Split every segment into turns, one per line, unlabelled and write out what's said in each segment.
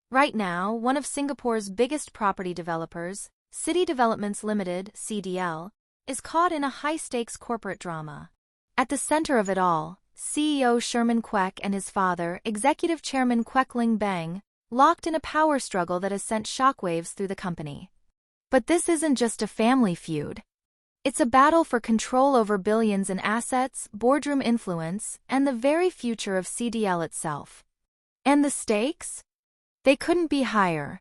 Right now, one of Singapore's biggest property developers, City Developments Limited (CDL), is caught in a high-stakes corporate drama. At the center of it all, CEO Sherman Kwek and his father, Executive Chairman Kwek Leng Beng, locked in a power struggle that has sent shockwaves through the company. But this isn't just a family feud. It's a battle for control over billions in assets, boardroom influence, and the very future of CDL itself. And the stakes? They couldn't be higher.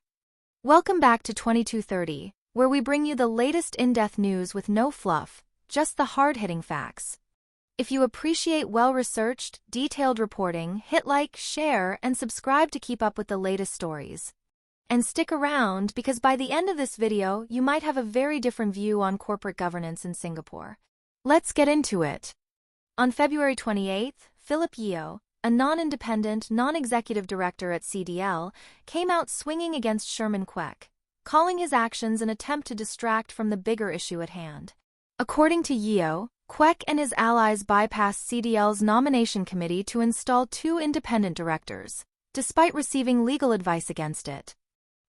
Welcome back to 2230, where we bring you the latest in-depth news with no fluff, just the hard-hitting facts. If you appreciate well-researched, detailed reporting, hit like, share, and subscribe to keep up with the latest stories. And stick around because by the end of this video, you might have a very different view on corporate governance in Singapore. Let's get into it. On February 28, Philip Yeo, a non-independent, non-executive director at CDL, came out swinging against Sherman Kwek, calling his actions an attempt to distract from the bigger issue at hand. According to Yeo, Kwek and his allies bypassed CDL's nomination committee to install two independent directors, despite receiving legal advice against it.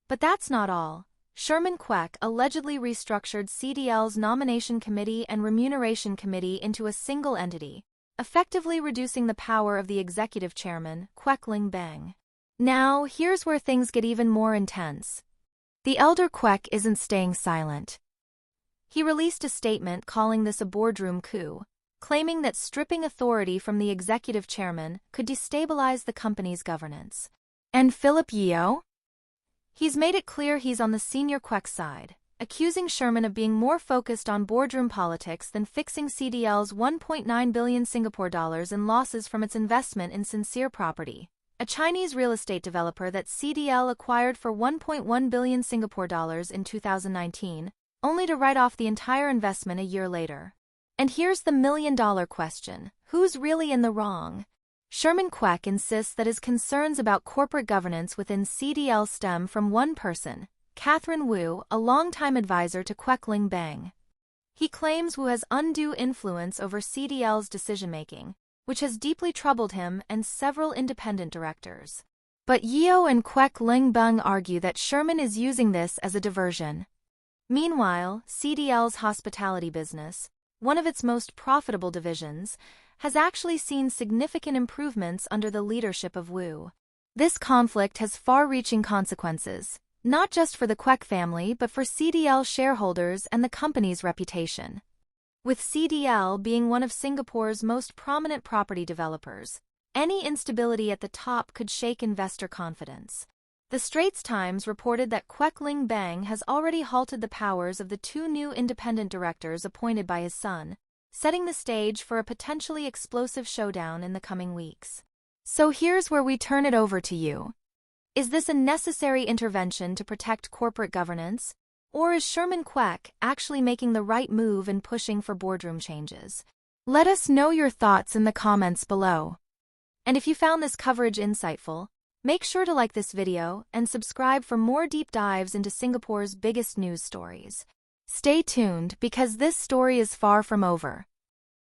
But that's not all. Sherman Kwek allegedly restructured CDL's nomination committee and remuneration committee into a single entity, effectively reducing the power of the executive chairman, Kwek Leng Beng. Now, here's where things get even more intense. The elder Kwek isn't staying silent. He released a statement calling this a boardroom coup, claiming that stripping authority from the executive chairman could destabilize the company's governance. And Philip Yeo? He's made it clear he's on the senior Kwek side, accusing Sherman of being more focused on boardroom politics than fixing CDL's 1.9 billion Singapore dollars in losses from its investment in Sincere Property, a Chinese real estate developer that CDL acquired for 1.1 billion Singapore dollars in 2019, only to write off the entire investment a year later. And here's the million-dollar question: who's really in the wrong? Sherman Kwek insists that his concerns about corporate governance within CDL stem from one person, Catherine Wu, a longtime advisor to Kwek Leng Beng. He claims Wu has undue influence over CDL's decision-making, which has deeply troubled him and several independent directors. But Yeo and Kwek Leng Beng argue that Sherman is using this as a diversion. Meanwhile, CDL's hospitality business, one of its most profitable divisions, has actually seen significant improvements under the leadership of Wu. This conflict has far-reaching consequences, not just for the Kwek family but for CDL shareholders and the company's reputation. With CDL being one of Singapore's most prominent property developers, any instability at the top could shake investor confidence. The Straits Times reported that Kwek Leng Beng has already halted the powers of the two new independent directors appointed by his son, setting the stage for a potentially explosive showdown in the coming weeks. So here's where we turn it over to you. Is this a necessary intervention to protect corporate governance? Or is Sherman Kwek actually making the right move and pushing for boardroom changes? Let us know your thoughts in the comments below. And if you found this coverage insightful, make sure to like this video and subscribe for more deep dives into Singapore's biggest news stories. Stay tuned because this story is far from over.